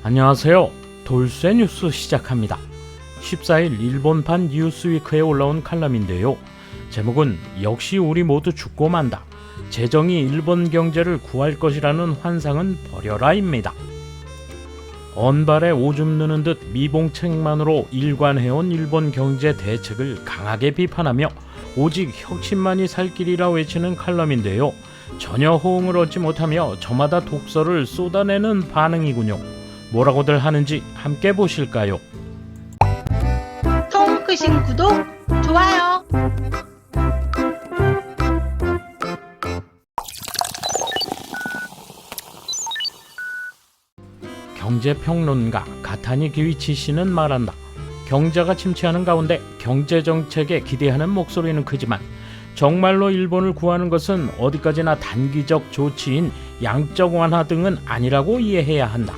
안녕하세요. 돌쇠 뉴스 시작합니다. 14일 일본판 뉴스위크에 올라온 칼럼인데요. 제목은 역시 우리 모두 죽고 만다. 재정이 일본 경제를 구할 것이라는 환상은 버려라입니다. 언발에 오줌 누는 듯 미봉책만으로 일관해온 일본 경제 대책을 강하게 비판하며 오직 혁신만이 살 길이라 외치는 칼럼인데요. 전혀 호응을 얻지 못하며 저마다 독서를 쏟아내는 반응이군요. 뭐라고들 하는지 함께 보실까요? 통 크신 구독, 좋아요. 경제평론가 가타니 기위치 씨는 말한다. 경제가 침체하는 가운데 경제정책에 기대하는 목소리는 크지만 정말로 일본을 구하는 것은 어디까지나 단기적 조치인 양적 완화 등은 아니라고 이해해야 한다.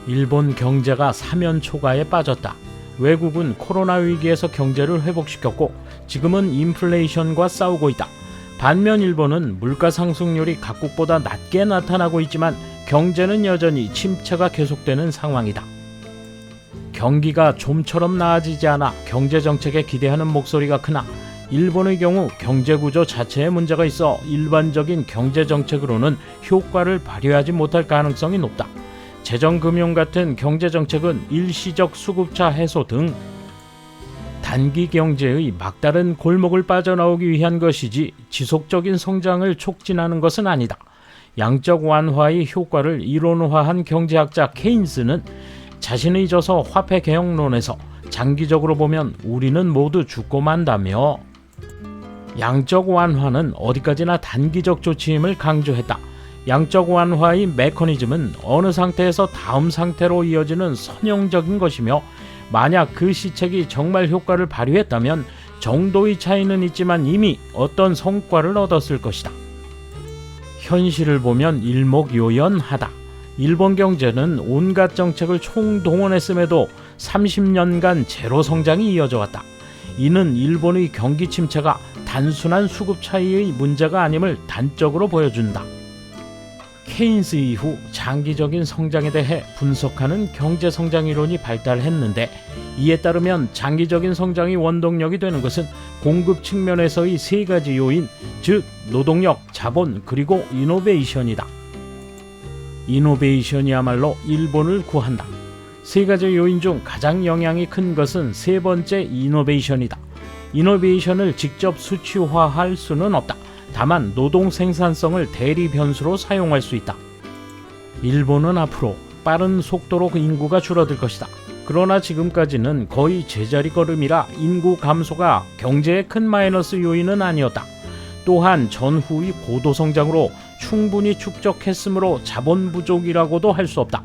일본 경제가 사면초가에 빠졌다. 외국은 코로나 위기에서 경제를 회복시켰고 지금은 인플레이션과 싸우고 있다. 반면 일본은 물가 상승률이 각국보다 낮게 나타나고 있지만 경제는 여전히 침체가 계속되는 상황이다. 경기가 좀처럼 나아지지 않아 경제정책에 기대하는 목소리가 크나 일본의 경우 경제구조 자체에 문제가 있어 일반적인 경제정책으로는 효과를 발휘하지 못할 가능성이 높다. 재정금융 같은 경제정책은 일시적 수급차 해소 등 단기 경제의 막다른 골목을 빠져나오기 위한 것이지 지속적인 성장을 촉진하는 것은 아니다. 양적 완화의 효과를 이론화한 경제학자 케인스는 자신의 저서 화폐 개혁론에서 장기적으로 보면 우리는 모두 죽고 만다며 양적 완화는 어디까지나 단기적 조치임을 강조했다. 양적 완화의 메커니즘은 어느 상태에서 다음 상태로 이어지는 선형적인 것이며 만약 그 시책이 정말 효과를 발휘했다면 정도의 차이는 있지만 이미 어떤 성과를 얻었을 것이다. 현실을 보면 일목요연하다. 일본 경제는 온갖 정책을 총동원했음에도 30년간 제로 성장이 이어져 왔다. 이는 일본의 경기 침체가 단순한 수급 차이의 문제가 아님을 단적으로 보여준다. 케인스 이후 장기적인 성장에 대해 분석하는 경제성장 이론이 발달했는데 이에 따르면 장기적인 성장의 원동력이 되는 것은 공급 측면에서의 세 가지 요인, 즉 노동력, 자본, 그리고 이노베이션이다. 이노베이션이야말로 일본을 구한다. 세 가지 요인 중 가장 영향이 큰 것은 세 번째 이노베이션이다. 이노베이션을 직접 수치화할 수는 없다. 다만 노동 생산성을 대리 변수로 사용할 수 있다. 일본은 앞으로 빠른 속도로 인구가 줄어들 것이다. 그러나 지금까지는 거의 제자리 걸음이라 인구 감소가 경제의 큰 마이너스 요인은 아니었다. 또한 전후의 고도 성장으로 충분히 축적했으므로 자본 부족이라고도 할 수 없다.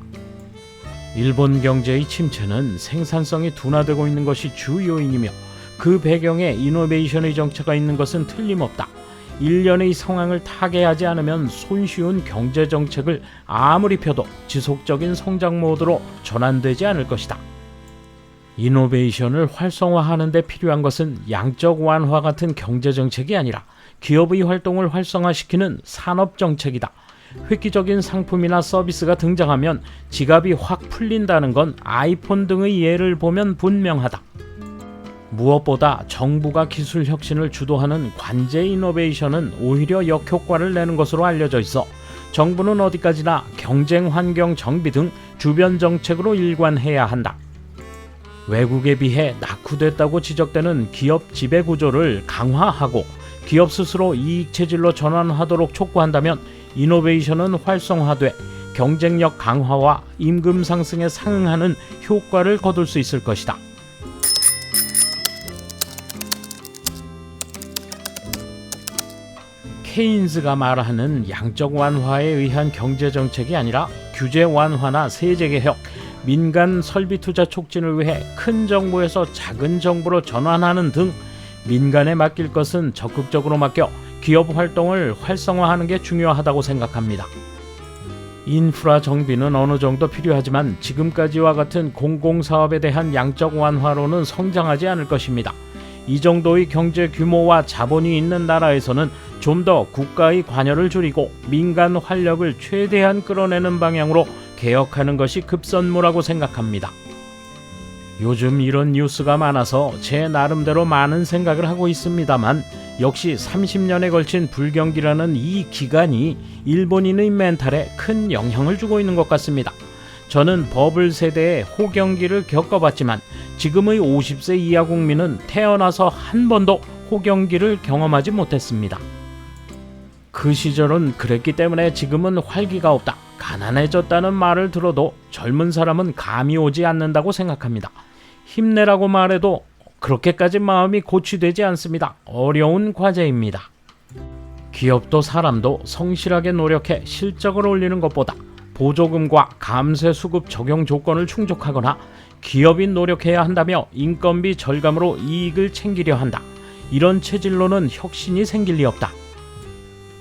일본 경제의 침체는 생산성이 둔화되고 있는 것이 주 요인이며 그 배경에 이노베이션의 정체가 있는 것은 틀림없다. 일련의 상황을 타개하지 않으면 손쉬운 경제정책을 아무리 펴도 지속적인 성장 모드로 전환되지 않을 것이다. 이노베이션을 활성화하는 데 필요한 것은 양적 완화 같은 경제정책이 아니라 기업의 활동을 활성화시키는 산업정책이다. 획기적인 상품이나 서비스가 등장하면 지갑이 확 풀린다는 건 아이폰 등의 예를 보면 분명하다. 무엇보다 정부가 기술 혁신을 주도하는 관제 이노베이션은 오히려 역효과를 내는 것으로 알려져 있어 정부는 어디까지나 경쟁 환경 정비 등 주변 정책으로 일관해야 한다. 외국에 비해 낙후됐다고 지적되는 기업 지배 구조를 강화하고 기업 스스로 이익 체질로 전환하도록 촉구한다면 이노베이션은 활성화돼 경쟁력 강화와 임금 상승에 상응하는 효과를 거둘 수 있을 것이다. 케인스가 말하는 양적 완화에 의한 경제정책이 아니라 규제 완화나 세제개혁, 민간 설비 투자 촉진을 위해 큰 정부에서 작은 정부로 전환하는 등 민간에 맡길 것은 적극적으로 맡겨 기업 활동을 활성화하는 게 중요하다고 생각합니다. 인프라 정비는 어느 정도 필요하지만 지금까지와 같은 공공사업에 대한 양적 완화로는 성장하지 않을 것입니다. 이 정도의 경제 규모와 자본이 있는 나라에서는 좀 더 국가의 관여를 줄이고 민간 활력을 최대한 끌어내는 방향으로 개혁하는 것이 급선무라고 생각합니다. 요즘 이런 뉴스가 많아서 제 나름대로 많은 생각을 하고 있습니다만 역시 30년에 걸친 불경기라는 이 기간이 일본인의 멘탈에 큰 영향을 주고 있는 것 같습니다. 저는 버블 세대의 호경기를 겪어봤지만 지금의 50세 이하 국민은 태어나서 한 번도 호경기를 경험하지 못했습니다. 그 시절은 그랬기 때문에 지금은 활기가 없다, 가난해졌다는 말을 들어도 젊은 사람은 감이 오지 않는다고 생각합니다. 힘내라고 말해도 그렇게까지 마음이 고취되지 않습니다. 어려운 과제입니다. 기업도 사람도 성실하게 노력해 실적을 올리는 것보다 보조금과 감세 수급 적용 조건을 충족하거나 기업이 노력해야 한다며 인건비 절감으로 이익을 챙기려 한다, 이런 체질로는 혁신이 생길 리 없다.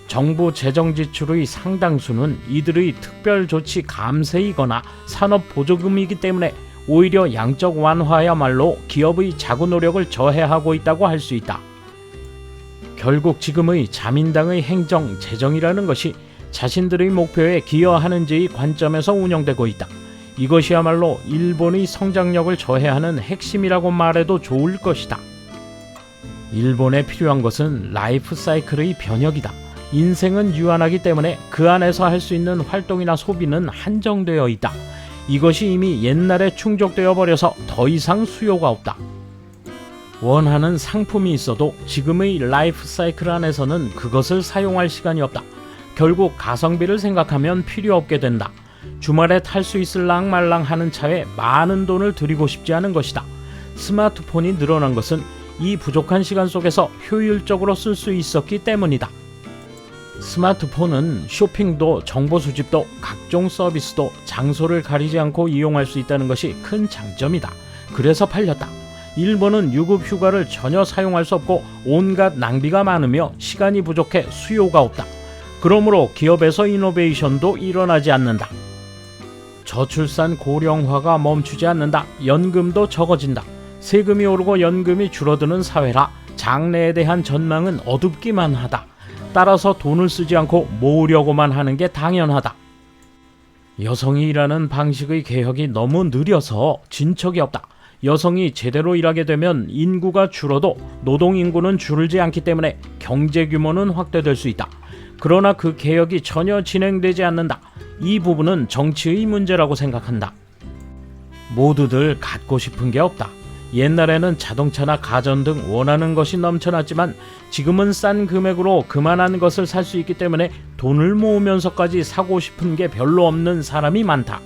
정부 재정 지출의 상당수는 이들의 특별조치 감세이거나 산업 보조금이기 때문에 오히려 양적 완화야말로 기업의 자구 노력을 저해하고 있다고 할 수 있다. 결국 지금의 자민당의 행정, 재정이라는 것이 자신들의 목표에 기여하는지의 관점에서 운영되고 있다. 이것이야말로 일본의 성장력을 저해하는 핵심이라고 말해도 좋을 것이다. 일본에 필요한 것은 라이프 사이클의 변혁이다. 인생은 유한하기 때문에 그 안에서 할 수 있는 활동이나 소비는 한정되어 있다. 이것이 이미 옛날에 충족되어 버려서 더 이상 수요가 없다. 원하는 상품이 있어도 지금의 라이프 사이클 안에서는 그것을 사용할 시간이 없다. 결국 가성비를 생각하면 필요 없게 된다. 주말에 탈 수 있을랑 말랑 하는 차에 많은 돈을 들이고 싶지 않은 것이다. 스마트폰이 늘어난 것은 이 부족한 시간 속에서 효율적으로 쓸 수 있었기 때문이다. 스마트폰은 쇼핑도 정보 수집도 각종 서비스도 장소를 가리지 않고 이용할 수 있다는 것이 큰 장점이다. 그래서 팔렸다. 일본은 유급 휴가를 전혀 사용할 수 없고 온갖 낭비가 많으며 시간이 부족해 수요가 없다. 그러므로 기업에서 이노베이션도 일어나지 않는다. 저출산 고령화가 멈추지 않는다. 연금도 적어진다. 세금이 오르고 연금이 줄어드는 사회라 장래에 대한 전망은 어둡기만 하다. 따라서 돈을 쓰지 않고 모으려고만 하는 게 당연하다. 여성이 일하는 방식의 개혁이 너무 느려서 진척이 없다. 여성이 제대로 일하게 되면 인구가 줄어도 노동인구는 줄지 않기 때문에 경제 규모는 확대될 수 있다. 그러나 그 개혁이 전혀 진행되지 않는다. 이 부분은 정치의 문제라고 생각한다. 모두들 갖고 싶은 게 없다. 옛날에는 자동차나 가전 등 원하는 것이 넘쳐났지만 지금은 싼 금액으로 그만한 것을 살 수 있기 때문에 돈을 모으면서까지 사고 싶은 게 별로 없는 사람이 많다.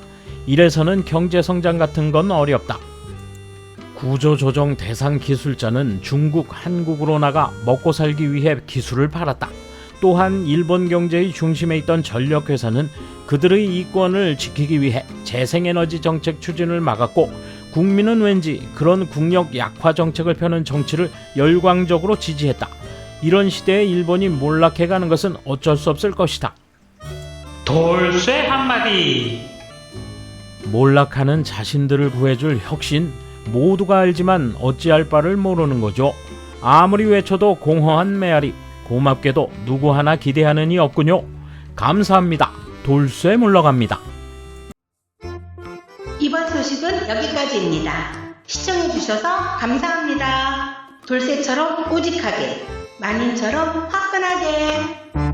이래서는 경제성장 같은 건 어렵다. 구조조정 대상 기술자는 중국, 한국으로 나가 먹고 살기 위해 기술을 팔았다. 또한 일본 경제의 중심에 있던 전력회사는 그들의 이권을 지키기 위해 재생에너지 정책 추진을 막았고 국민은 왠지 그런 국력 약화 정책을 펴는 정치를 열광적으로 지지했다. 이런 시대에 일본이 몰락해가는 것은 어쩔 수 없을 것이다. 돌쇠 한마디. 몰락하는 자신들을 구해줄 혁신, 모두가 알지만 어찌할 바를 모르는 거죠. 아무리 외쳐도 공허한 메아리, 고맙게도 누구 하나 기대하는 이 없군요. 감사합니다. 돌쇠 물러갑니다. 이번 소식은 여기까지입니다. 시청해주셔서 감사합니다. 돌쇠처럼 우직하게, 만인처럼 화끈하게.